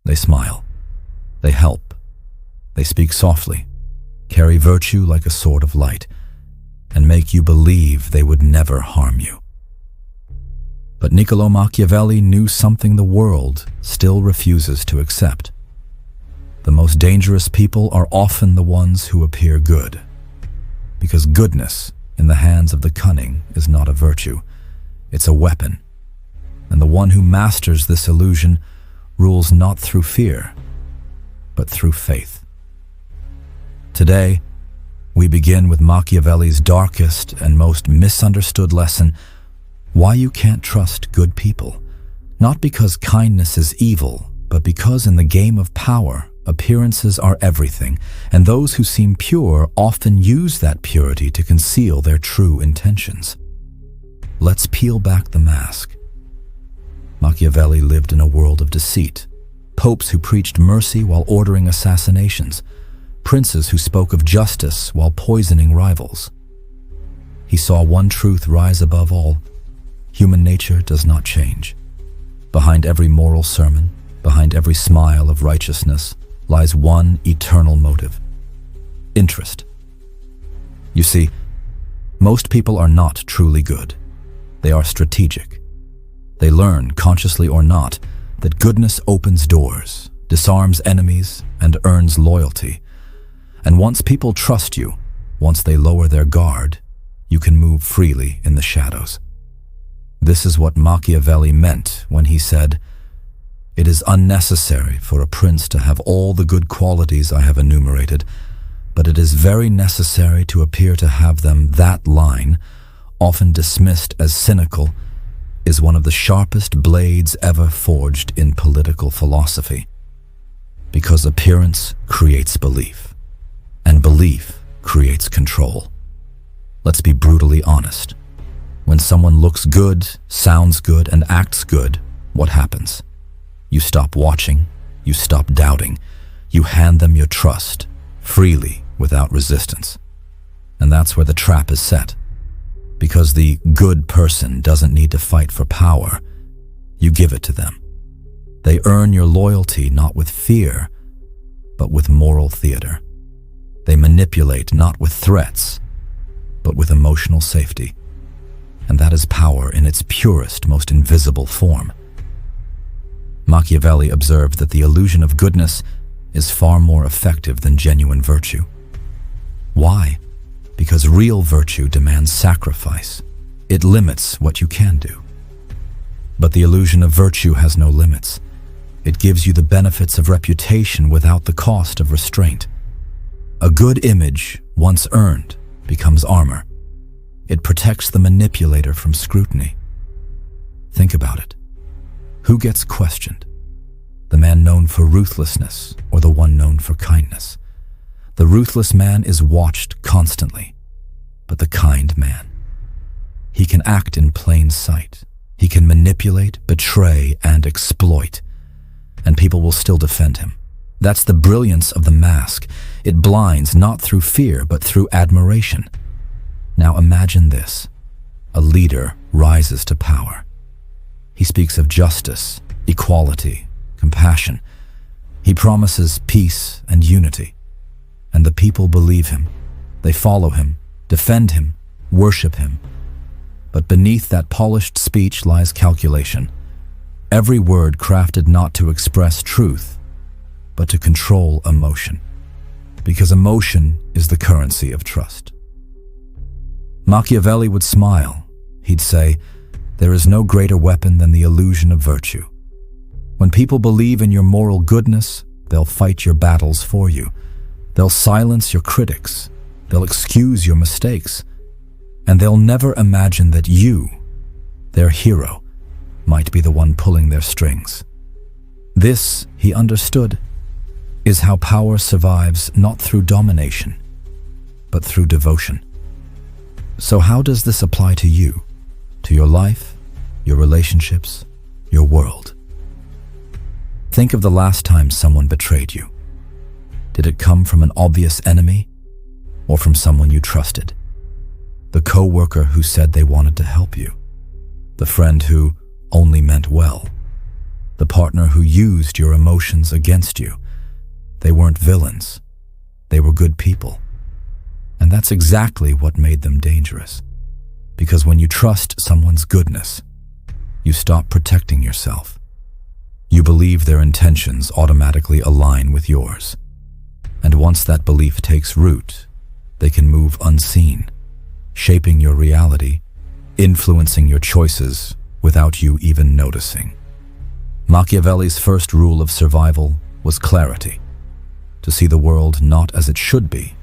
They smile. They help. They speak softly, carry virtue like a sword of light, and make you believe they would never harm you. But Niccolo Machiavelli knew something the world still refuses to accept. The most dangerous people are often the ones who appear good, because goodness in the hands of the cunning is not a virtue, it's a weapon. And the one who masters this illusion rules not through fear, but through faith. Today, we begin with Machiavelli's darkest and most misunderstood lesson: why you can't trust good people. Not because kindness is evil, but because in the game of power, appearances are everything, and those who seem pure often use that purity to conceal their true intentions. Let's peel back the mask. Machiavelli lived in a world of deceit. Popes who preached mercy while ordering assassinations. Princes who spoke of justice while poisoning rivals. He saw one truth rise above all: human nature does not change. Behind every moral sermon, behind every smile of righteousness, lies one eternal motive: interest. You see, most people are not truly good. They are strategic. They learn, consciously or not, that goodness opens doors, disarms enemies, and earns loyalty. And once people trust you, once they lower their guard, you can move freely in the shadows. This is what Machiavelli meant when he said, "It is unnecessary for a prince to have all the good qualities I have enumerated, but it is very necessary to appear to have them." That line, often dismissed as cynical, is one of the sharpest blades ever forged in political philosophy. Because appearance creates belief, and belief creates control. Let's be brutally honest. When someone looks good, sounds good, and acts good, what happens? You stop watching, you stop doubting, you hand them your trust, freely, without resistance. And that's where the trap is set. Because the good person doesn't need to fight for power, you give it to them. They earn your loyalty not with fear, but with moral theater. They manipulate not with threats, but with emotional safety. And that is power in its purest, most invisible form. Machiavelli observed that the illusion of goodness is far more effective than genuine virtue. Why? Because real virtue demands sacrifice. It limits what you can do. But the illusion of virtue has no limits. It gives you the benefits of reputation without the cost of restraint. A good image, once earned, becomes armor. It protects the manipulator from scrutiny. Think about it. Who gets questioned? The man known for ruthlessness or the one known for kindness? The ruthless man is watched constantly, but the kind man, he can act in plain sight. He can manipulate, betray, and exploit, and people will still defend him. That's the brilliance of the mask. It blinds not through fear, but through admiration. Now imagine this. A leader rises to power. He speaks of justice, equality, compassion. He promises peace and unity. And the people believe him. They follow him, defend him, worship him. But beneath that polished speech lies calculation. Every word crafted not to express truth, but to control emotion. Because emotion is the currency of trust. Machiavelli would smile. He'd say, "There is no greater weapon than the illusion of virtue. When people believe in your moral goodness, they'll fight your battles for you. They'll silence your critics. They'll excuse your mistakes. And they'll never imagine that you, their hero, might be the one pulling their strings." This, he understood, is how power survives not through domination, but through devotion. So how does this apply to you, to your life, your relationships, your world? Think of the last time someone betrayed you. Did it come from an obvious enemy or from someone you trusted? The co-worker who said they wanted to help you? The friend who only meant well? the partner who used your emotions against you. They weren't villains. They were good people. And that's exactly what made them dangerous. Because when you trust someone's goodness, you stop protecting yourself. You believe their intentions automatically align with yours. And once that belief takes root, they can move unseen, shaping your reality, influencing your choices without you even noticing. Machiavelli's first rule of survival was clarity, to see the world not as it should be,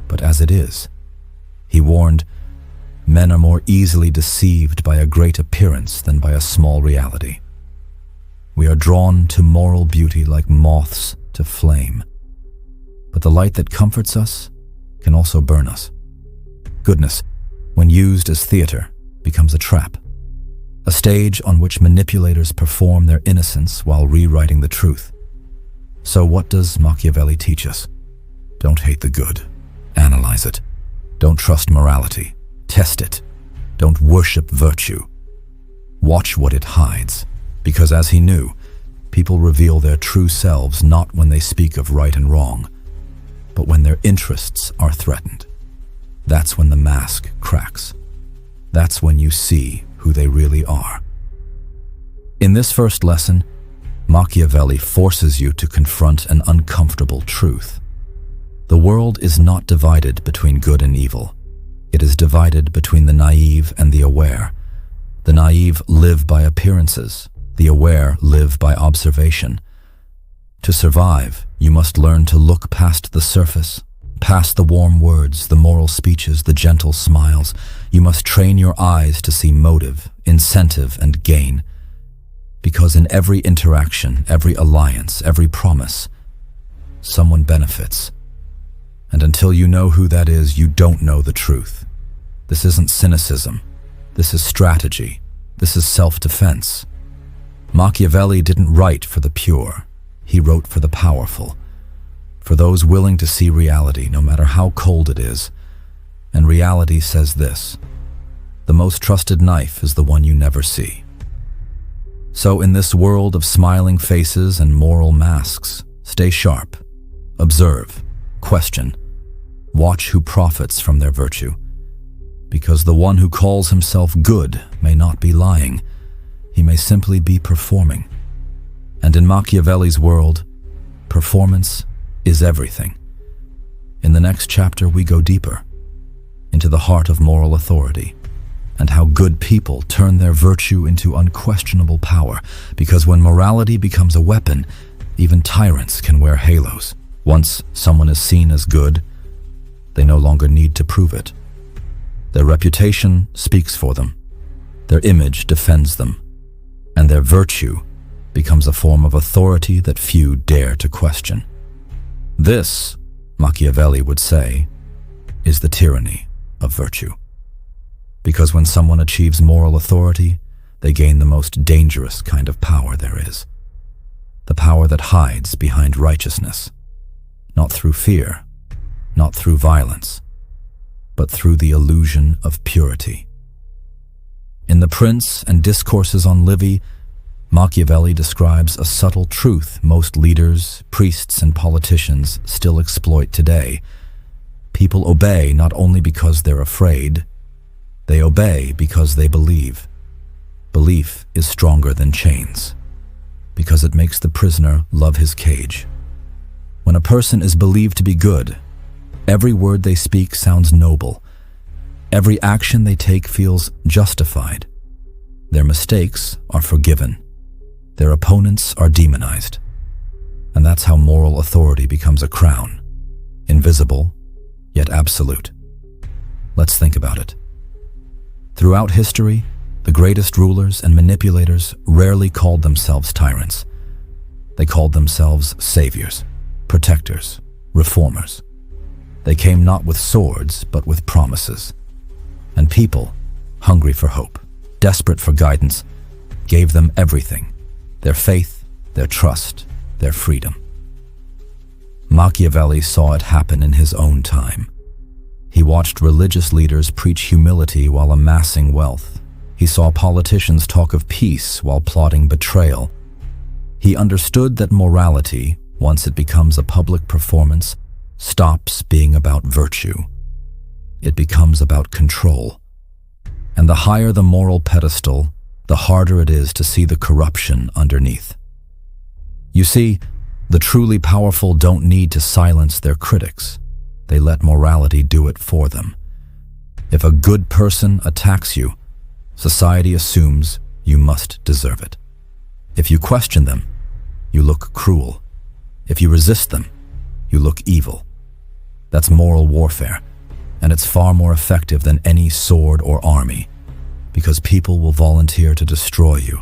but as it is. He warned, men are more easily deceived by a great appearance than by a small reality. We are drawn to moral beauty like moths to flame. But the light that comforts us can also burn us. Goodness, when used as theater, becomes a trap. A stage on which manipulators perform their innocence while rewriting the truth. So what does Machiavelli teach us? Don't hate the good. Analyze it. Don't trust morality. Test it. Don't worship virtue. Watch what it hides, because as he knew, people reveal their true selves not when they speak of right and wrong, but when their interests are threatened. That's when the mask cracks. That's when you see who they really are. In this first lesson, Machiavelli forces you to confront an uncomfortable truth. The world is not divided between good and evil. It is divided between the naive and the aware. The naive live by appearances. The aware live by observation. To survive, you must learn to look past the surface, past the warm words, the moral speeches, the gentle smiles. You must train your eyes to see motive, incentive, and gain. Because in every interaction, every alliance, every promise, someone benefits. And until you know who that is, you don't know the truth. This isn't cynicism. This is strategy. This is self-defense. Machiavelli didn't write for the pure. He wrote for the powerful. For those willing to see reality, no matter how cold it is. And reality says this: the most trusted knife is the one you never see. So in this world of smiling faces and moral masks, stay sharp, observe, question, watch who profits from their virtue. Because the one who calls himself good may not be lying, he may simply be performing. And in Machiavelli's world, performance is everything. In the next chapter, we go deeper into the heart of moral authority and how good people turn their virtue into unquestionable power, because when morality becomes a weapon, even tyrants can wear halos. Once someone is seen as good, they no longer need to prove it. Their reputation speaks for them, their image defends them, and their virtue becomes a form of authority that few dare to question. This, Machiavelli would say, is the tyranny of virtue. Because when someone achieves moral authority, they gain the most dangerous kind of power there is. The power that hides behind righteousness, not through fear, not through violence, but through the illusion of purity. In The Prince and Discourses on Livy, Machiavelli describes a subtle truth most leaders, priests, and politicians still exploit today. People obey not only because they're afraid, they obey because they believe. Belief is stronger than chains, because it makes the prisoner love his cage. When a person is believed to be good, every word they speak sounds noble. Every action they take feels justified. Their mistakes are forgiven. Their opponents are demonized. And that's how moral authority becomes a crown, invisible, yet absolute. Let's think about it. Throughout history, the greatest rulers and manipulators rarely called themselves tyrants. They called themselves saviors, protectors, reformers. They came not with swords, but with promises. And people, hungry for hope, desperate for guidance, gave them everything: their faith, their trust, their freedom. Machiavelli saw it happen in his own time. He watched religious leaders preach humility while amassing wealth. He saw politicians talk of peace while plotting betrayal. He understood that morality, once it becomes a public performance, stops being about virtue. It becomes about control. And the higher the moral pedestal, the harder it is to see the corruption underneath. You see, the truly powerful don't need to silence their critics. They let morality do it for them. If a good person attacks you, society assumes you must deserve it. If you question them, you look cruel. If you resist them, you look evil. That's moral warfare, and it's far more effective than any sword or army, because people will volunteer to destroy you,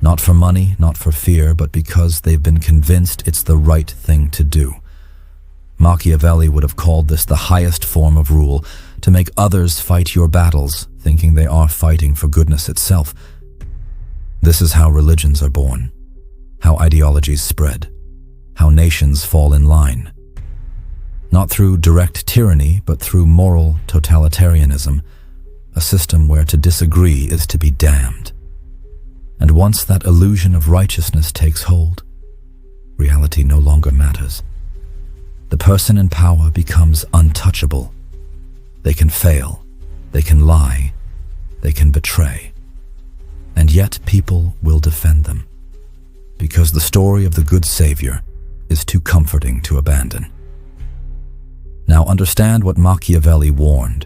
not for money, not for fear, but because they've been convinced it's the right thing to do. Machiavelli would have called this the highest form of rule, to make others fight your battles, thinking they are fighting for goodness itself. This is how religions are born, how ideologies spread, how nations fall in line. Not through direct tyranny, but through moral totalitarianism, a system where to disagree is to be damned. And once that illusion of righteousness takes hold, reality no longer matters. The person in power becomes untouchable. They can fail, they can lie, they can betray. And yet people will defend them, because the story of the good Savior is too comforting to abandon. Now understand what Machiavelli warned.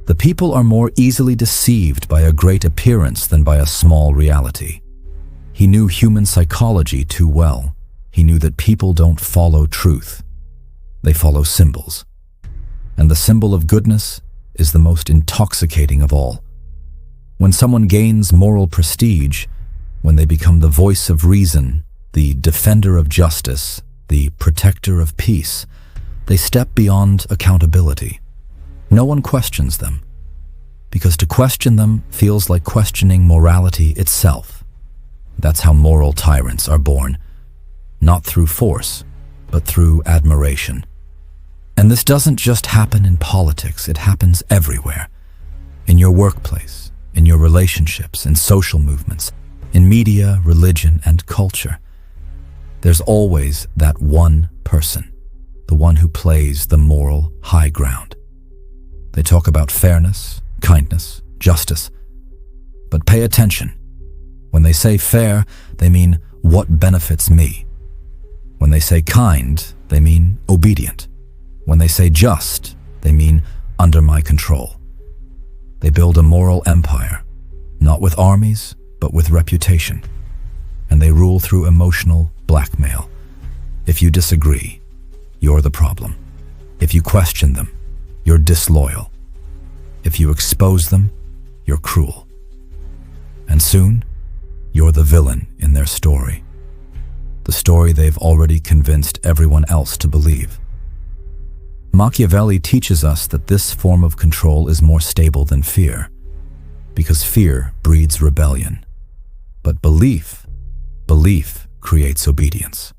The people are more easily deceived by a great appearance than by a small reality. He knew human psychology too well. He knew that people don't follow truth. They follow symbols. And the symbol of goodness is the most intoxicating of all. When someone gains moral prestige, when they become the voice of reason, the defender of justice, the protector of peace, they step beyond accountability. No one questions them, because to question them feels like questioning morality itself. That's how moral tyrants are born, not through force, but through admiration. And this doesn't just happen in politics, it happens everywhere. In your workplace, in your relationships, in social movements, in media, religion, and culture. There's always that one person, the one who plays the moral high ground. They talk about fairness, kindness, justice. But pay attention. When they say fair, they mean what benefits me. When they say kind, they mean obedient. When they say just, they mean under my control. They build a moral empire, not with armies, but with reputation. And they rule through emotional blackmail. If you disagree, you're the problem. If you question them, you're disloyal. If you expose them, you're cruel. And soon, you're the villain in their story. The story they've already convinced everyone else to believe. Machiavelli teaches us that this form of control is more stable than fear, because fear breeds rebellion. But belief creates obedience.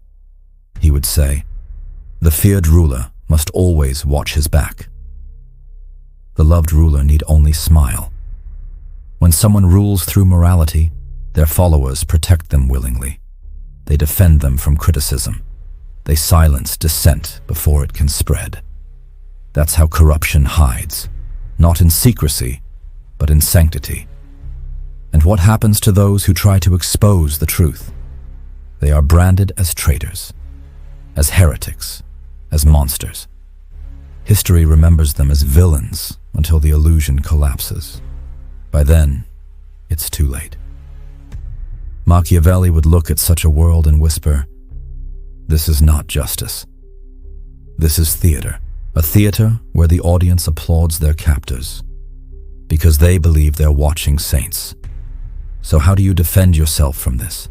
He would say, the feared ruler must always watch his back. The loved ruler need only smile. When someone rules through morality, their followers protect them willingly. They defend them from criticism. They silence dissent before it can spread. That's how corruption hides, not in secrecy, but in sanctity. And what happens to those who try to expose the truth? They are branded as traitors, as heretics, as monsters. History remembers them as villains until the illusion collapses. By then, it's too late. Machiavelli would look at such a world and whisper, "This is not justice. This is theater. A theater where the audience applauds their captors, because they believe they're watching saints. So how do you defend yourself from this?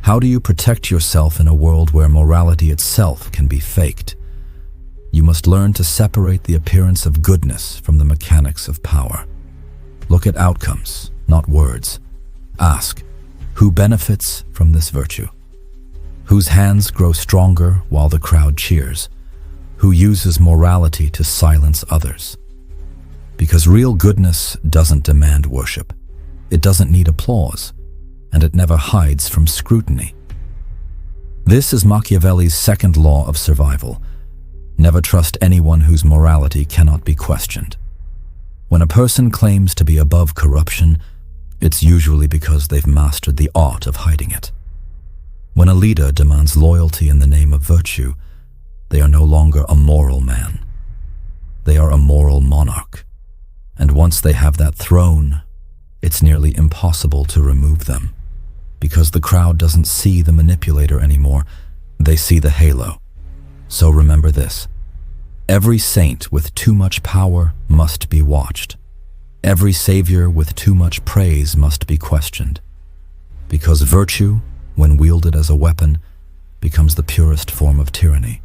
How do you protect yourself in a world where morality itself can be faked? You must learn to separate the appearance of goodness from the mechanics of power. Look at outcomes, not words. Ask, who benefits from this virtue? Whose hands grow stronger while the crowd cheers? Who uses morality to silence others? Because real goodness doesn't demand worship. It doesn't need applause, and it never hides from scrutiny. This is Machiavelli's second law of survival. Never trust anyone whose morality cannot be questioned. When a person claims to be above corruption, it's usually because they've mastered the art of hiding it. When a leader demands loyalty in the name of virtue, they are no longer a moral man. They are a moral monarch. And once they have that throne, it's nearly impossible to remove them. Because the crowd doesn't see the manipulator anymore, they see the halo. So remember this: every saint with too much power must be watched. Every savior with too much praise must be questioned. Because virtue, when wielded as a weapon, becomes the purest form of tyranny.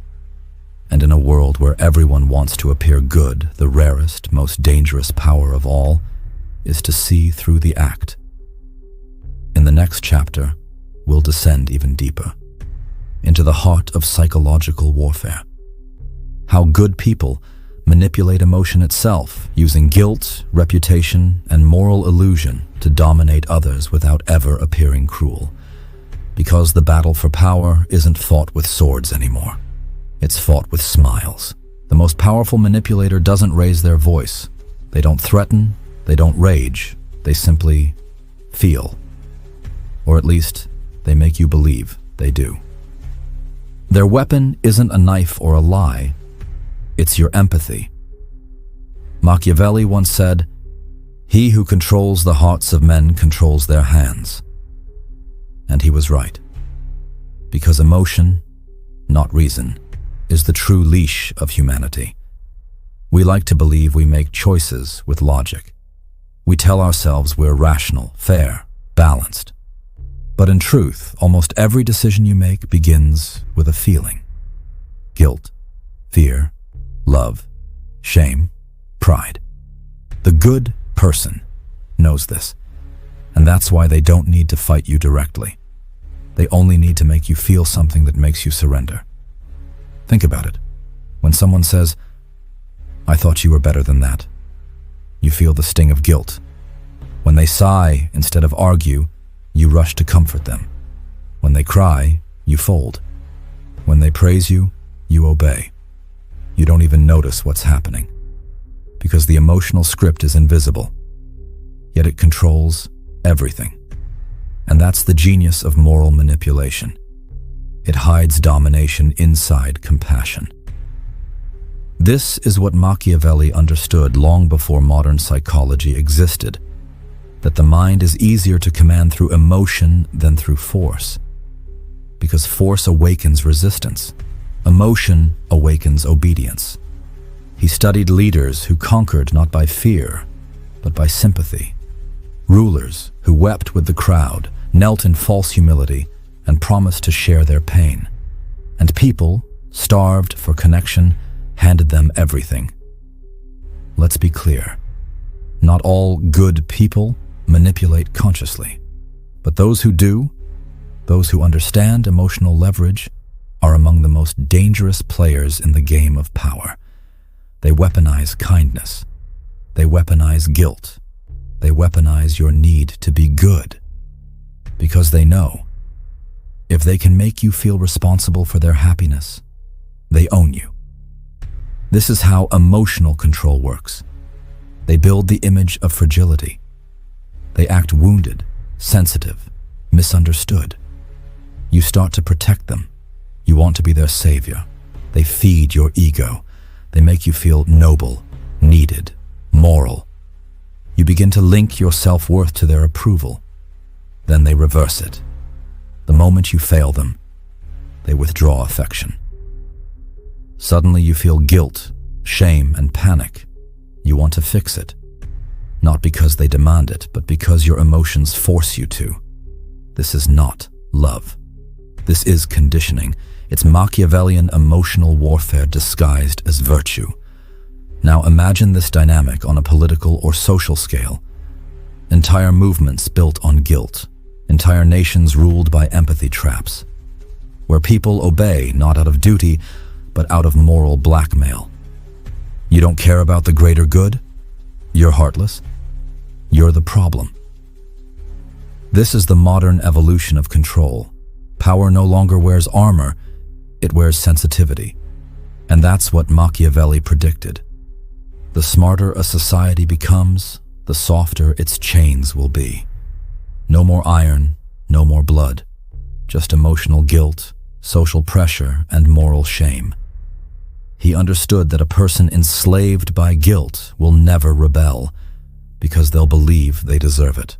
And in a world where everyone wants to appear good, the rarest, most dangerous power of all is to see through the act. In the next chapter, we'll descend even deeper into the heart of psychological warfare. How good people manipulate emotion itself, using guilt, reputation, and moral illusion to dominate others without ever appearing cruel. Because the battle for power isn't fought with swords anymore. It's fought with smiles. The most powerful manipulator doesn't raise their voice. They don't threaten, they don't rage, they simply feel. Or at least, they make you believe they do. Their weapon isn't a knife or a lie, it's your empathy. Machiavelli once said, "He who controls the hearts of men controls their hands." And he was right. Because emotion, not reason, is the true leash of humanity. We like to believe we make choices with logic. We tell ourselves we're rational, fair, balanced. But in truth, almost every decision you make begins with a feeling. Guilt, fear, love, shame, pride. The good person knows this, and that's why they don't need to fight you directly. They only need to make you feel something that makes you surrender. Think about it. When someone says, "I thought you were better than that," you feel the sting of guilt. When they sigh instead of argue, you rush to comfort them. When they cry, you fold. When they praise you, you obey. You don't even notice what's happening, because the emotional script is invisible, yet it controls everything. And that's the genius of moral manipulation. It hides domination inside compassion. This is what Machiavelli understood long before modern psychology existed, that the mind is easier to command through emotion than through force. Because force awakens resistance. Emotion awakens obedience. He studied leaders who conquered not by fear, but by sympathy. Rulers who wept with the crowd, knelt in false humility, and promised to share their pain. And people, starved for connection, handed them everything. Let's be clear. Not all good people manipulate consciously, but those who do, those who understand emotional leverage, are among the most dangerous players in the game of power. They weaponize kindness. They weaponize guilt. They weaponize your need to be good. Because they know, if they can make you feel responsible for their happiness, they own you. This is how emotional control works. They build the image of fragility. They act wounded, sensitive, misunderstood. You start to protect them. You want to be their savior. They feed your ego. They make you feel noble, needed, moral. You begin to link your self-worth to their approval. Then they reverse it. The moment you fail them, they withdraw affection. Suddenly you feel guilt, shame, and panic. You want to fix it. Not because they demand it, but because your emotions force you to. This is not love. This is conditioning. It's Machiavellian emotional warfare disguised as virtue. Now imagine this dynamic on a political or social scale. Entire movements built on guilt. Entire nations ruled by empathy traps. Where people obey not out of duty, but out of moral blackmail. You don't care about the greater good? You're heartless? You're the problem. This is the modern evolution of control. Power no longer wears armor, it wears sensitivity. And that's what Machiavelli predicted. The smarter a society becomes, the softer its chains will be. No more iron, no more blood, just emotional guilt, social pressure, and moral shame. He understood that a person enslaved by guilt will never rebel, because they'll believe they deserve it.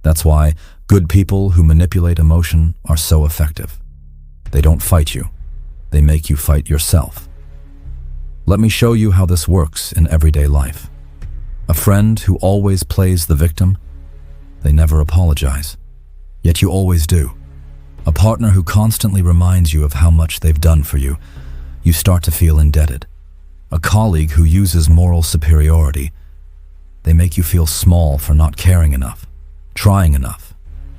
That's why good people who manipulate emotion are so effective. They don't fight you, they make you fight yourself. Let me show you how this works in everyday life. A friend who always plays the victim, they never apologize, yet you always do. A partner who constantly reminds you of how much they've done for you, you start to feel indebted. A colleague who uses moral superiority, they make you feel small for not caring enough, trying enough,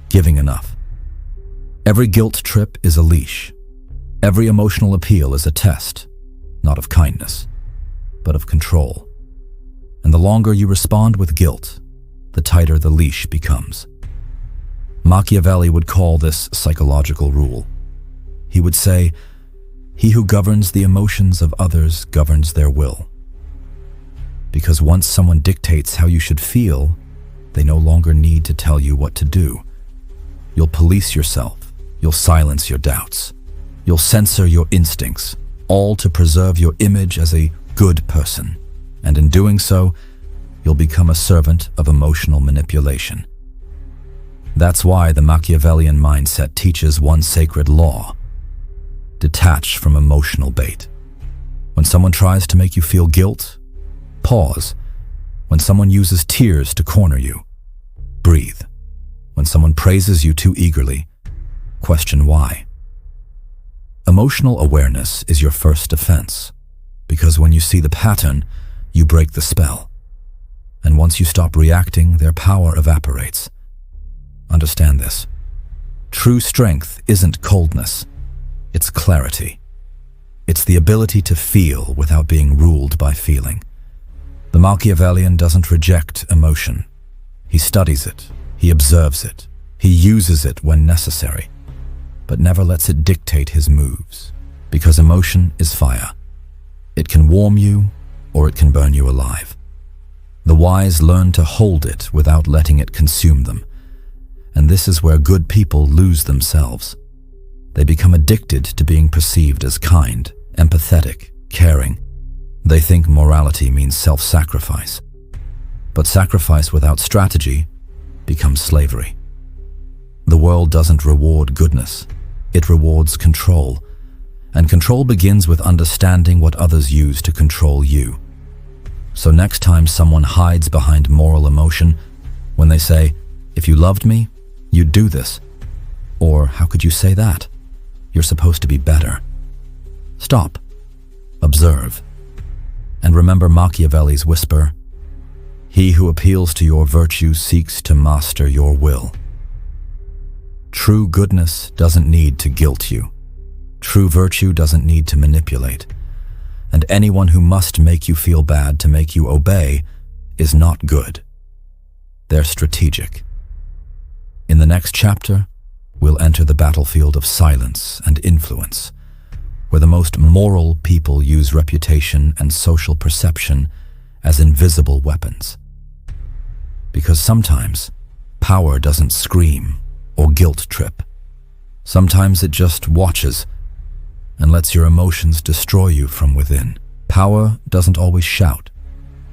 giving enough. Every guilt trip is a leash. Every emotional appeal is a test, not of kindness, but of control. And the longer you respond with guilt, the tighter the leash becomes. Machiavelli would call this psychological rule. He would say, "He who governs the emotions of others governs their will." Because once someone dictates how you should feel, they no longer need to tell you what to do. You'll police yourself, you'll silence your doubts, you'll censor your instincts, all to preserve your image as a good person. And in doing so, you'll become a servant of emotional manipulation. That's why the Machiavellian mindset teaches one sacred law: detach from emotional bait. When someone tries to make you feel guilt, pause. When someone uses tears to corner you, breathe. When someone praises you too eagerly, question why. Emotional awareness is your first defense, because when you see the pattern, you break the spell. And once you stop reacting, their power evaporates. Understand this. True strength isn't coldness, it's clarity. It's the ability to feel without being ruled by feeling. The Machiavellian doesn't reject emotion. He studies it, he observes it, he uses it when necessary, but never lets it dictate his moves, because emotion is fire. It can warm you, or it can burn you alive. The wise learn to hold it without letting it consume them, and this is where good people lose themselves. They become addicted to being perceived as kind, empathetic, caring. They think morality means self-sacrifice, but sacrifice without strategy becomes slavery. The world doesn't reward goodness, it rewards control, and control begins with understanding what others use to control you. So next time someone hides behind moral emotion, when they say, "If you loved me, you'd do this," or "How could you say that? You're supposed to be better." Stop, observe, and remember Machiavelli's whisper: "He who appeals to your virtue seeks to master your will." True goodness doesn't need to guilt you. True virtue doesn't need to manipulate. And anyone who must make you feel bad to make you obey is not good. They're strategic. In the next chapter, we'll enter the battlefield of silence and influence, where the most moral people use reputation and social perception as invisible weapons. Because sometimes, power doesn't scream or guilt trip. Sometimes it just watches and lets your emotions destroy you from within. Power doesn't always shout.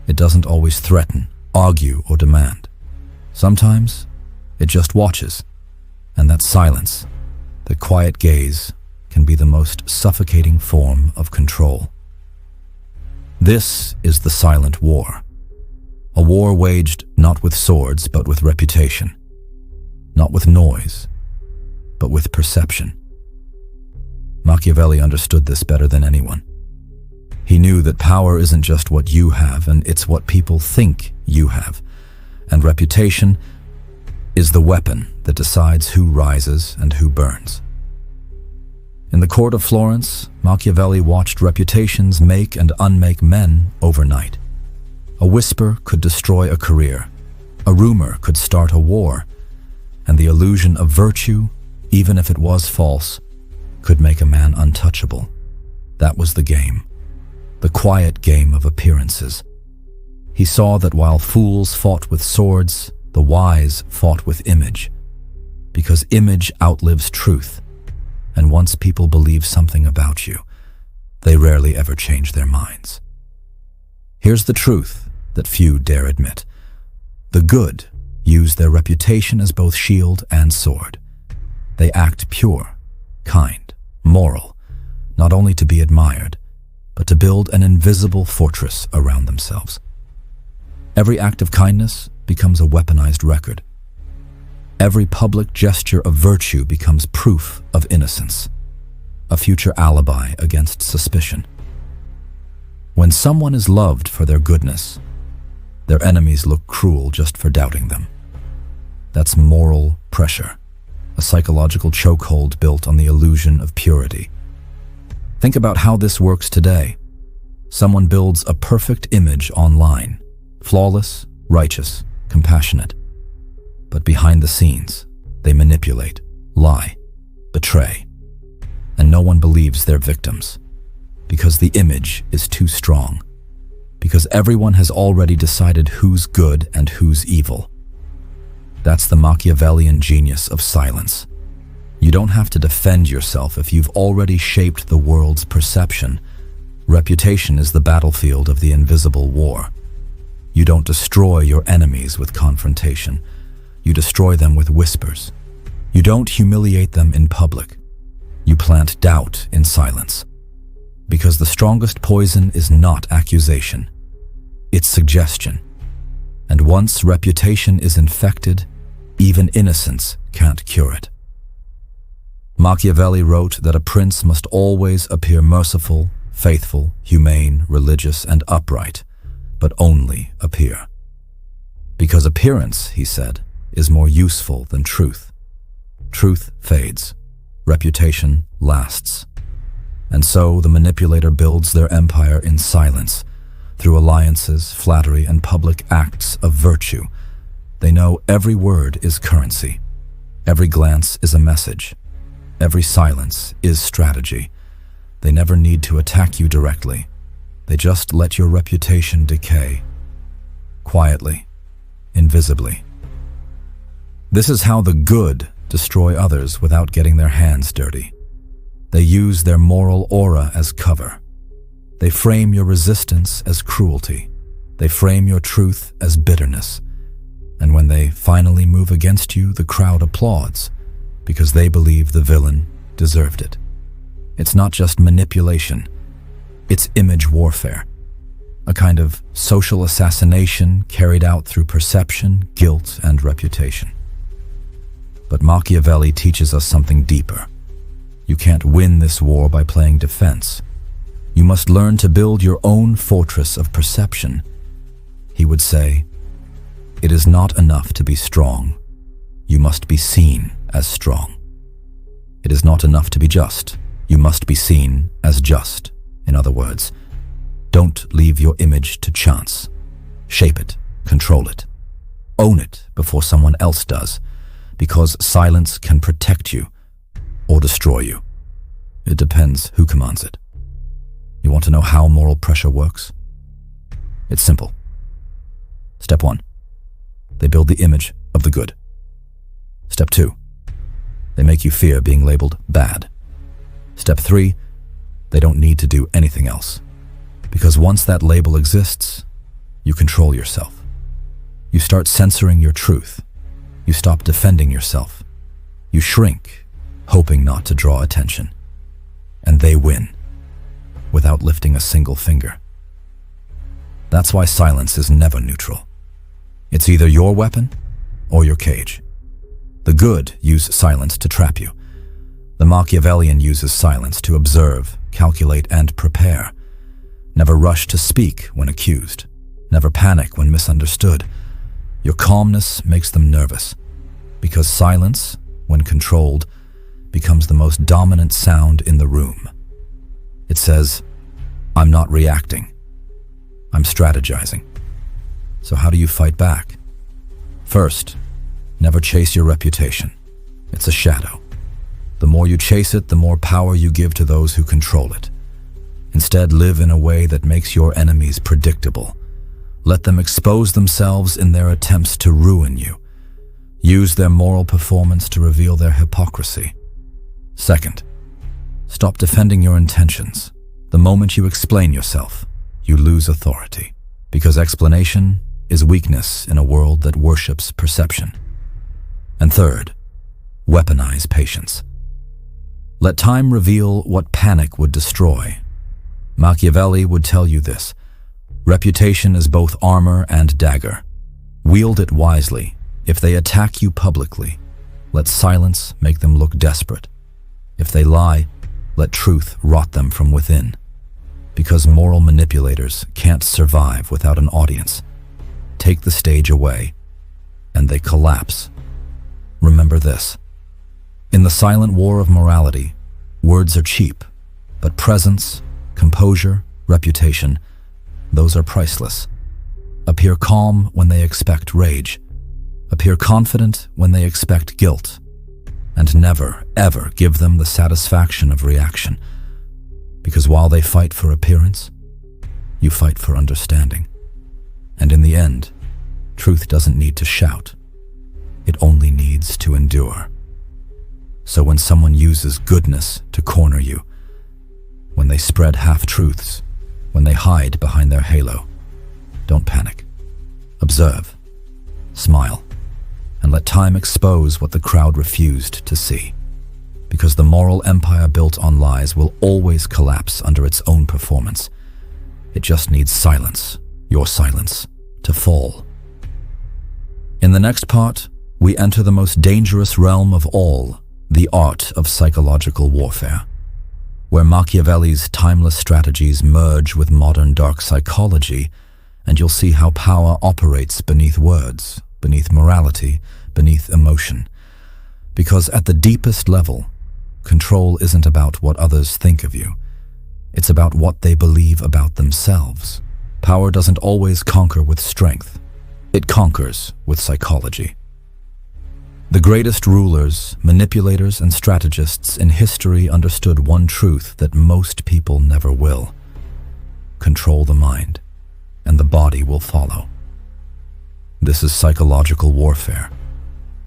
It doesn't always threaten, argue, or demand. Sometimes it just watches, and that silence, the quiet gaze, can be the most suffocating form of control. This is the silent war. A war waged not with swords, but with reputation. Not with noise, but with perception. Machiavelli understood this better than anyone. He knew that power isn't just what you have, and it's what people think you have. And reputation is the weapon that decides who rises and who burns. In the court of Florence, Machiavelli watched reputations make and unmake men overnight. A whisper could destroy a career, a rumor could start a war, and the illusion of virtue even if it was false, could make a man untouchable. That was the game, the quiet game of appearances. He saw that while fools fought with swords, the wise fought with image, because image outlives truth, and once people believe something about you, they rarely ever change their minds. Here's the truth that few dare admit. The good use their reputation as both shield and sword. They act pure, kind, moral, not only to be admired, but to build an invisible fortress around themselves. Every act of kindness becomes a weaponized record. Every public gesture of virtue becomes proof of innocence, a future alibi against suspicion. When someone is loved for their goodness, their enemies look cruel just for doubting them. That's moral pressure, a psychological chokehold built on the illusion of purity. Think about how this works today. Someone builds a perfect image online, flawless, righteous, compassionate. But behind the scenes, they manipulate, lie, betray, and no one believes they're victims, because the image is too strong, because everyone has already decided who's good and who's evil. That's the Machiavellian genius of silence. You don't have to defend yourself if you've already shaped the world's perception. Reputation is the battlefield of the invisible war. You don't destroy your enemies with confrontation. You destroy them with whispers. You don't humiliate them in public. You plant doubt in silence. Because the strongest poison is not accusation. It's suggestion. And once reputation is infected, even innocence can't cure it. Machiavelli wrote that a prince must always appear merciful, faithful, humane, religious, and upright, but only appear. Because appearance, he said, is more useful than truth. Truth fades. Reputation lasts. And so the manipulator builds their empire in silence, through alliances, flattery, and public acts of virtue. They know every word is currency. Every glance is a message. Every silence is strategy. They never need to attack you directly. They just let your reputation decay. Quietly, invisibly. This is how the good destroy others without getting their hands dirty. They use their moral aura as cover. They frame your resistance as cruelty. They frame your truth as bitterness. And when they finally move against you, the crowd applauds because they believe the villain deserved it. It's not just manipulation. It's image warfare, a kind of social assassination carried out through perception, guilt, and reputation. But Machiavelli teaches us something deeper. You can't win this war by playing defense. You must learn to build your own fortress of perception. He would say, "It is not enough to be strong. You must be seen as strong. It is not enough to be just. You must be seen as just." In other words, don't leave your image to chance. Shape it, control it. Own it before someone else does, because silence can protect you or destroy you. It depends who commands it. You want to know how moral pressure works? It's simple. Step 1. They build the image of the good. Step 2. They make you fear being labeled bad. Step 3. They don't need to do anything else. Because once that label exists, you control yourself. You start censoring your truth. You stop defending yourself. You shrink, hoping not to draw attention. And they win, without lifting a single finger. That's why silence is never neutral. It's either your weapon or your cage. The good use silence to trap you. The Machiavellian uses silence to observe, calculate, and prepare. Never rush to speak when accused. Never panic when misunderstood. Your calmness makes them nervous, because silence, when controlled, becomes the most dominant sound in the room. It says, "I'm not reacting. I'm strategizing." So how do you fight back? First, never chase your reputation. It's a shadow. The more you chase it, the more power you give to those who control it. Instead, live in a way that makes your enemies predictable. Let them expose themselves in their attempts to ruin you. Use their moral performance to reveal their hypocrisy. Second, stop defending your intentions. The moment you explain yourself, you lose authority, because explanation is weakness in a world that worships perception. And third, weaponize patience. Let time reveal what panic would destroy. Machiavelli would tell you this: reputation is both armor and dagger. Wield it wisely. If they attack you publicly, let silence make them look desperate. If they lie, let truth rot them from within. Because moral manipulators can't survive without an audience. Take the stage away, and they collapse. Remember this: in the silent war of morality, words are cheap, but presence, composure, reputation, those are priceless. Appear calm when they expect rage. Appear confident when they expect guilt. And never, ever give them the satisfaction of reaction. Because while they fight for appearance, you fight for understanding. And in the end, truth doesn't need to shout. It only needs to endure. So when someone uses goodness to corner you, when they spread half-truths, when they hide behind their halo, don't panic. Observe, smile, and let time expose what the crowd refused to see. Because the moral empire built on lies will always collapse under its own performance. It just needs silence, your silence, to fall. In the next part, we enter the most dangerous realm of all, the art of psychological warfare, where Machiavelli's timeless strategies merge with modern dark psychology, and you'll see how power operates beneath words, beneath morality, beneath emotion. Because at the deepest level, control isn't about what others think of you. It's about what they believe about themselves. Power doesn't always conquer with strength. It conquers with psychology. The greatest rulers, manipulators, and strategists in history understood one truth that most people never will: control the mind, and the body will follow. This is psychological warfare,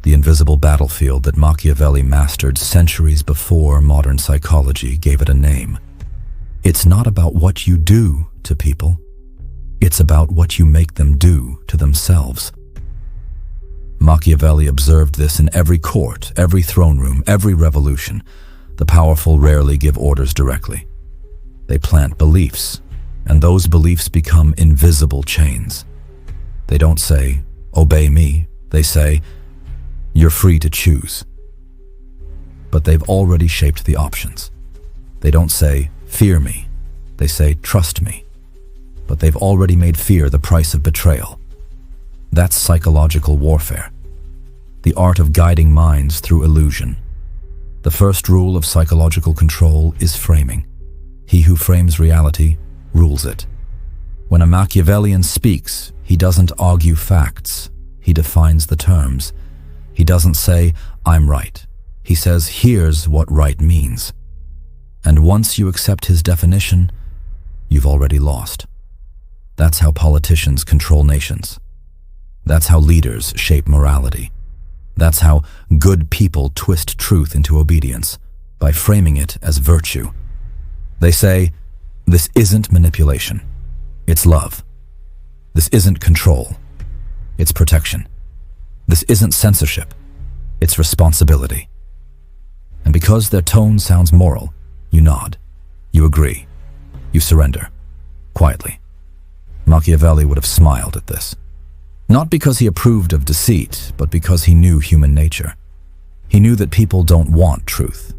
the invisible battlefield that Machiavelli mastered centuries before modern psychology gave it a name. It's not about what you do to people. It's about what you make them do to themselves. Machiavelli observed this in every court, every throne room, every revolution. The powerful rarely give orders directly. They plant beliefs, and those beliefs become invisible chains. They don't say, "Obey me." They say, "You're free to choose." But they've already shaped the options. They don't say, "Fear me." They say, "Trust me." But they've already made fear the price of betrayal. That's psychological warfare, the art of guiding minds through illusion. The first rule of psychological control is framing. He who frames reality rules it. When a Machiavellian speaks, he doesn't argue facts. He defines the terms. He doesn't say, "I'm right." He says, "Here's what right means." And once you accept his definition, you've already lost. That's how politicians control nations. That's how leaders shape morality. That's how good people twist truth into obedience, by framing it as virtue. They say, "This isn't manipulation. It's love. This isn't control. It's protection. This isn't censorship. It's responsibility." And because their tone sounds moral, you nod. You agree. You surrender. Quietly. Machiavelli would have smiled at this. Not because he approved of deceit, but because he knew human nature. He knew that people don't want truth.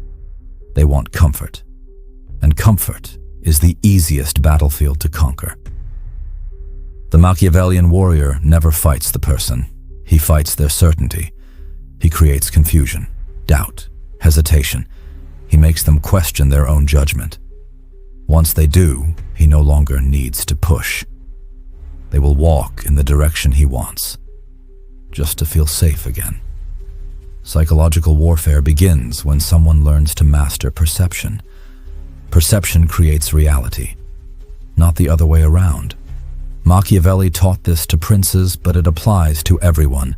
They want comfort. And comfort is the easiest battlefield to conquer. The Machiavellian warrior never fights the person. He fights their certainty. He creates confusion, doubt, hesitation. He makes them question their own judgment. Once they do, he no longer needs to push. They will walk in the direction he wants, just to feel safe again. Psychological warfare begins when someone learns to master perception. Perception creates reality, not the other way around. Machiavelli taught this to princes, but it applies to everyone,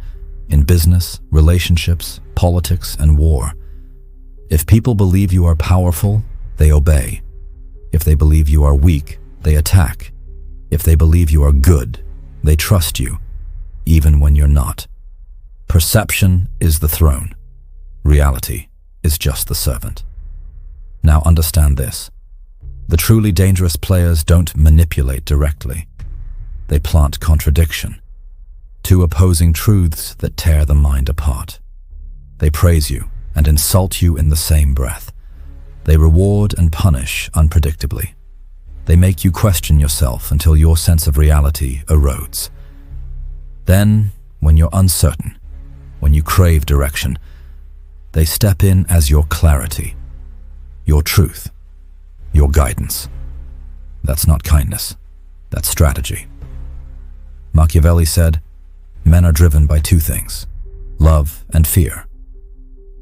in business, relationships, politics, and war. If people believe you are powerful, they obey. If they believe you are weak, they attack. If they believe you are good, they trust you, even when you're not. Perception is the throne. Reality is just the servant. Now understand this. The truly dangerous players don't manipulate directly. They plant contradiction, two opposing truths that tear the mind apart. They praise you and insult you in the same breath. They reward and punish unpredictably. They make you question yourself until your sense of reality erodes. Then, when you're uncertain, when you crave direction, they step in as your clarity, your truth, your guidance. That's not kindness, that's strategy. Machiavelli said, men are driven by two things, love and fear.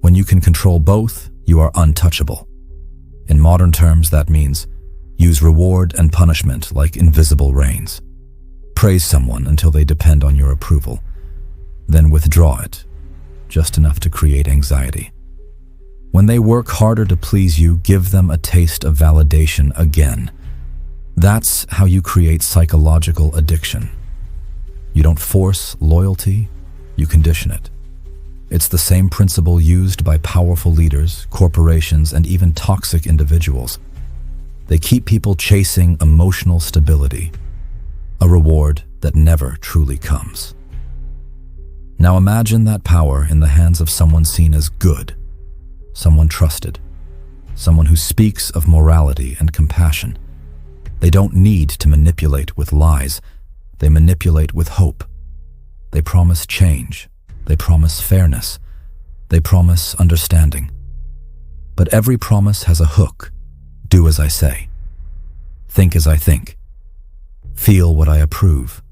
When you can control both, you are untouchable. In modern terms, that means use reward and punishment like invisible reins. Praise someone until they depend on your approval. Then withdraw it, just enough to create anxiety. When they work harder to please you, give them a taste of validation again. That's how you create psychological addiction. You don't force loyalty, you condition it. It's the same principle used by powerful leaders, corporations, and even toxic individuals. They keep people chasing emotional stability, a reward that never truly comes. Now imagine that power in the hands of someone seen as good, someone trusted, someone who speaks of morality and compassion. They don't need to manipulate with lies. They manipulate with hope. They promise change. They promise fairness. They promise understanding. But every promise has a hook. Do as I say. Think as I think. Feel what I approve.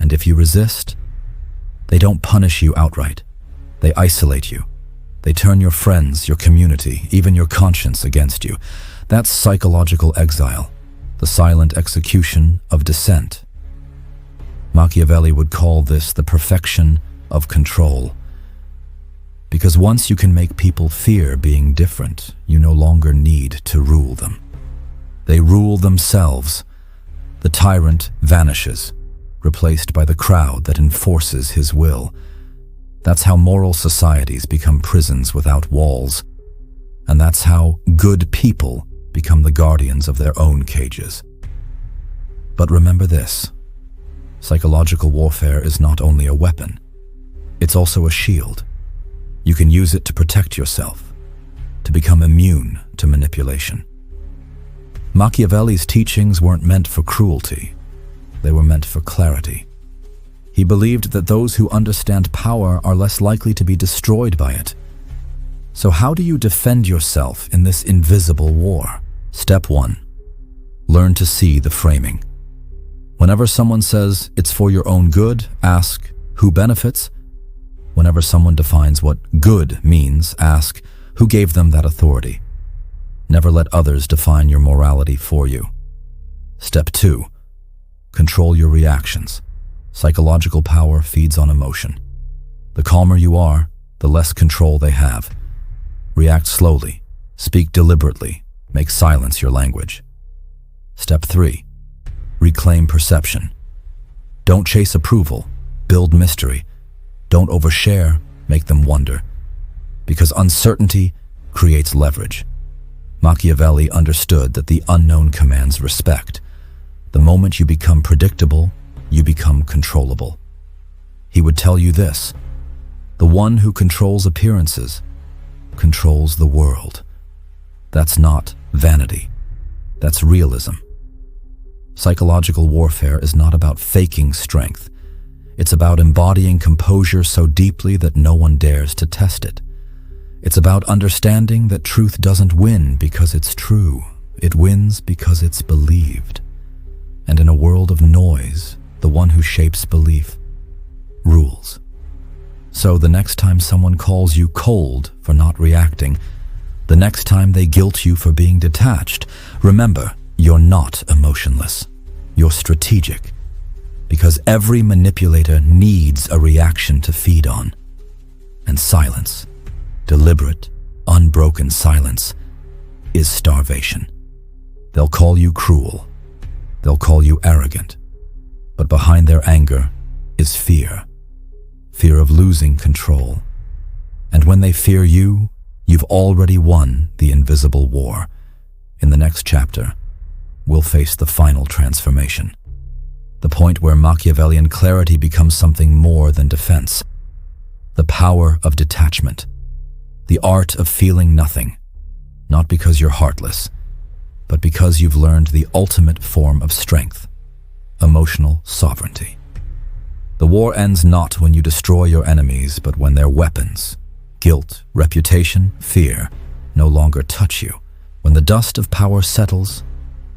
And if you resist, they don't punish you outright. They isolate you. They turn your friends, your community, even your conscience against you. That's psychological exile, the silent execution of dissent. Machiavelli would call this the perfection of control. Because once you can make people fear being different, you no longer need to rule them. They rule themselves. The tyrant vanishes, replaced by the crowd that enforces his will. That's how moral societies become prisons without walls. And that's how good people become the guardians of their own cages. But remember this. Psychological warfare is not only a weapon, it's also a shield. You can use it to protect yourself, to become immune to manipulation. Machiavelli's teachings weren't meant for cruelty. They were meant for clarity. He believed that those who understand power are less likely to be destroyed by it. So how do you defend yourself in this invisible war? Step 1. Learn to see the framing. Whenever someone says it's for your own good, ask, who benefits? Whenever someone defines what good means, ask, who gave them that authority? Never let others define your morality for you. Step 2. Control your reactions. Psychological power feeds on emotion. The calmer you are, the less control they have. React slowly, speak deliberately, make silence your language. Step 3. Reclaim perception. Don't chase approval, build mystery. Don't overshare, make them wonder. Because uncertainty creates leverage. Machiavelli understood that the unknown commands respect. The moment you become predictable, you become controllable. He would tell you this: the one who controls appearances controls the world. That's not vanity. That's realism. Psychological warfare is not about faking strength. It's about embodying composure so deeply that no one dares to test it. It's about understanding that truth doesn't win because it's true. It wins because it's believed. And in a world of noise, the one who shapes belief rules. So the next time someone calls you cold for not reacting, the next time they guilt you for being detached, remember, you're not emotionless. You're strategic. Because every manipulator needs a reaction to feed on. And silence, deliberate, unbroken silence, is starvation. They'll call you cruel. They'll call you arrogant. But behind their anger is fear. Fear of losing control. And when they fear you, you've already won the invisible war. In the next chapter, we'll face the final transformation. The point where Machiavellian clarity becomes something more than defense. The power of detachment. The art of feeling nothing. Not because you're heartless, but because you've learned the ultimate form of strength. Emotional sovereignty. The war ends not when you destroy your enemies, but when their weapons, guilt, reputation, fear, no longer touch you. When the dust of power settles,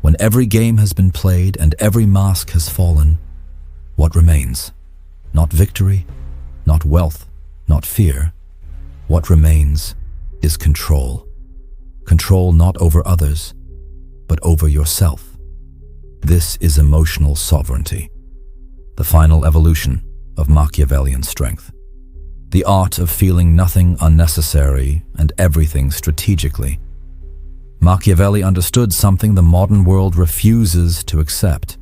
when every game has been played and every mask has fallen, what remains? Not victory, not wealth, not fear. What remains is control. Control not over others, but over yourself. This is emotional sovereignty, the final evolution of Machiavellian strength. The art of feeling nothing unnecessary and everything strategically. Machiavelli understood something the modern world refuses to accept.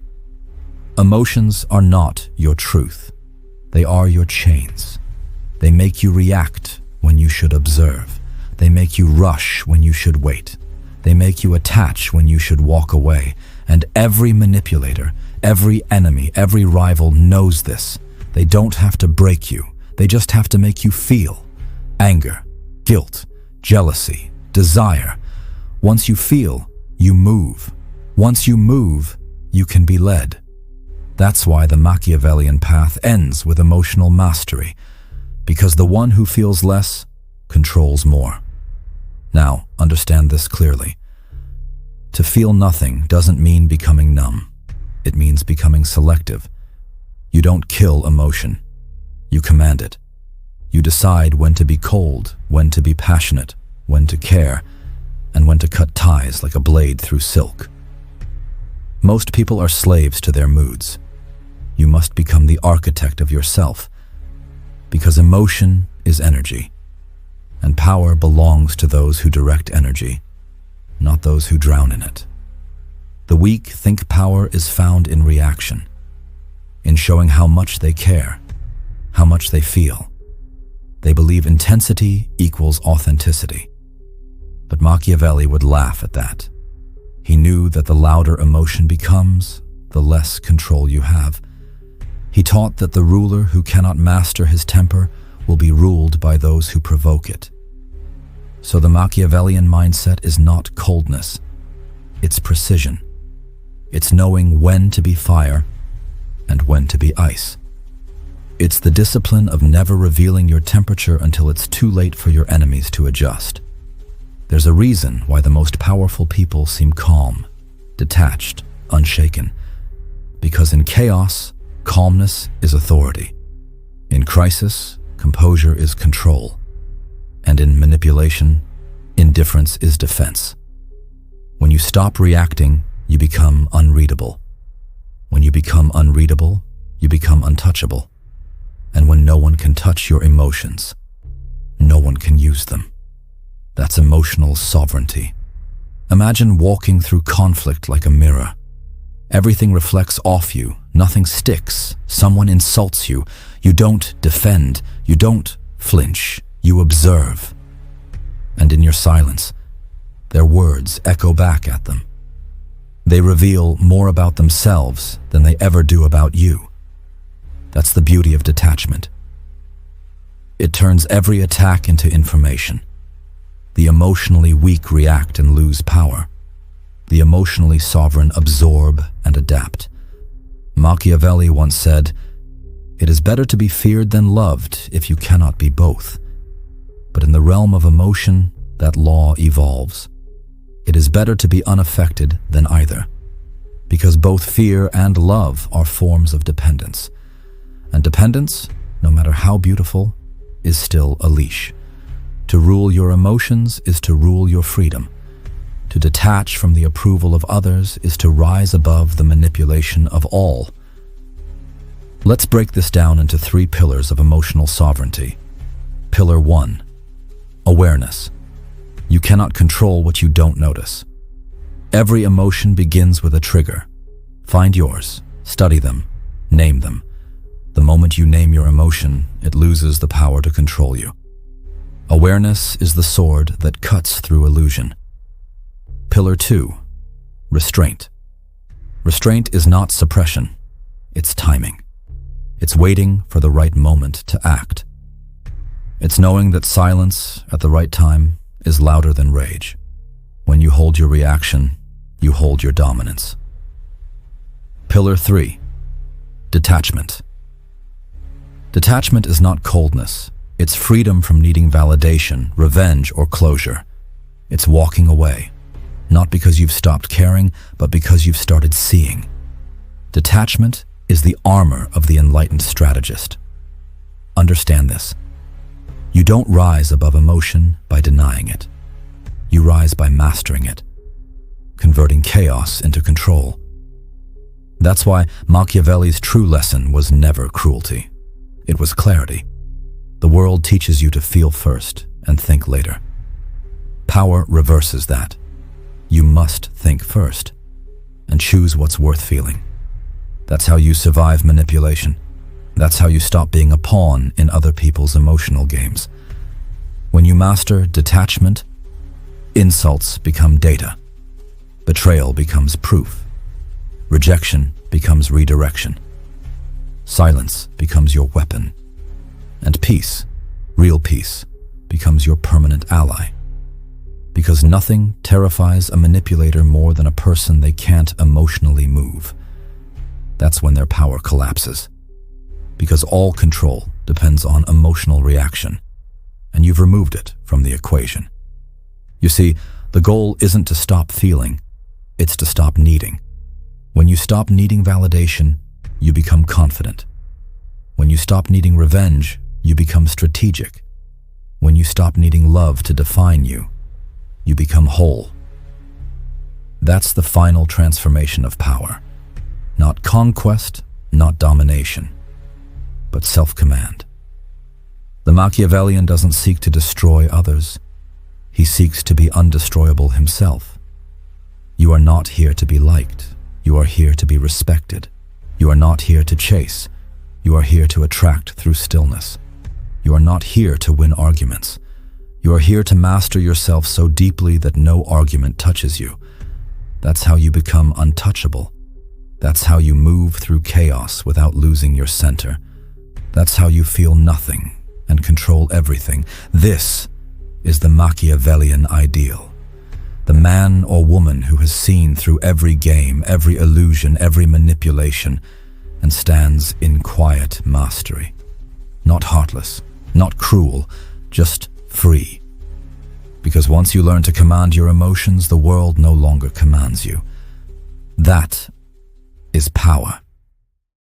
Emotions are not your truth. They are your chains. They make you react when you should observe. They make you rush when you should wait. They make you attach when you should walk away. And every manipulator, every enemy, every rival knows this. They don't have to break you. They just have to make you feel anger, guilt, jealousy, desire. Once you feel, you move. Once you move, you can be led. That's why the Machiavellian path ends with emotional mastery, because the one who feels less controls more. Now, understand this clearly. To feel nothing doesn't mean becoming numb. It means becoming selective. You don't kill emotion. You command it. You decide when to be cold, when to be passionate, when to care, and when to cut ties like a blade through silk. Most people are slaves to their moods. You must become the architect of yourself, because emotion is energy, and power belongs to those who direct energy, not those who drown in it. The weak think power is found in reaction, in showing how much they care, how much they feel. They believe intensity equals authenticity. But Machiavelli would laugh at that. He knew that the louder emotion becomes, the less control you have. He taught that the ruler who cannot master his temper will be ruled by those who provoke it. So the Machiavellian mindset is not coldness, it's precision. It's knowing when to be fire and when to be ice. It's the discipline of never revealing your temperature until it's too late for your enemies to adjust. There's a reason why the most powerful people seem calm, detached, unshaken. Because in chaos, calmness is authority. In crisis, composure is control. And in manipulation, indifference is defense. When you stop reacting, you become unreadable. When you become unreadable, you become untouchable. And when no one can touch your emotions, no one can use them. That's emotional sovereignty. Imagine walking through conflict like a mirror. Everything reflects off you, nothing sticks. Someone insults you. You don't defend, you don't flinch, you observe. And in your silence, their words echo back at them. They reveal more about themselves than they ever do about you. That's the beauty of detachment. It turns every attack into information. The emotionally weak react and lose power. The emotionally sovereign absorb and adapt. Machiavelli once said, "It is better to be feared than loved if you cannot be both." But in the realm of emotion, that law evolves. It is better to be unaffected than either, because both fear and love are forms of dependence. And dependence, no matter how beautiful, is still a leash. To rule your emotions is to rule your freedom. To detach from the approval of others is to rise above the manipulation of all. Let's break this down into 3 pillars of emotional sovereignty. Pillar 1. Awareness. You cannot control what you don't notice. Every emotion begins with a trigger. Find yours, study them, name them. The moment you name your emotion, it loses the power to control you. Awareness is the sword that cuts through illusion. Pillar 2. Restraint. Restraint is not suppression, it's timing. It's waiting for the right moment to act. It's knowing that silence at the right time is louder than rage. When you hold your reaction, you hold your dominance. Pillar 3. Detachment. Detachment is not coldness. It's freedom from needing validation, revenge, or closure. It's walking away, not because you've stopped caring, but because you've started seeing. Detachment is the armor of the enlightened strategist. Understand this. You don't rise above emotion by denying it. You rise by mastering it, converting chaos into control. That's why Machiavelli's true lesson was never cruelty. It was clarity. The world teaches you to feel first and think later. Power reverses that. You must think first and choose what's worth feeling. That's how you survive manipulation. That's how you stop being a pawn in other people's emotional games. When you master detachment, insults become data. Betrayal becomes proof. Rejection becomes redirection. Silence becomes your weapon. And peace, real peace, becomes your permanent ally. Because nothing terrifies a manipulator more than a person they can't emotionally move. That's when their power collapses. Because all control depends on emotional reaction, and you've removed it from the equation. You see, the goal isn't to stop feeling, it's to stop needing. When you stop needing validation, you become confident. When you stop needing revenge, you become strategic. When you stop needing love to define you, you become whole. That's the final transformation of power. Not conquest, not domination, but self-command. The Machiavellian doesn't seek to destroy others. He seeks to be undestroyable himself. You are not here to be liked. You are here to be respected. You are not here to chase. You are here to attract through stillness. You are not here to win arguments. You are here to master yourself so deeply that no argument touches you. That's how you become untouchable. That's how you move through chaos without losing your center. That's how you feel nothing and control everything. This is the Machiavellian ideal. The man or woman who has seen through every game, every illusion, every manipulation, and stands in quiet mastery. Not heartless, not cruel, just free. Because once you learn to command your emotions, the world no longer commands you. That is power.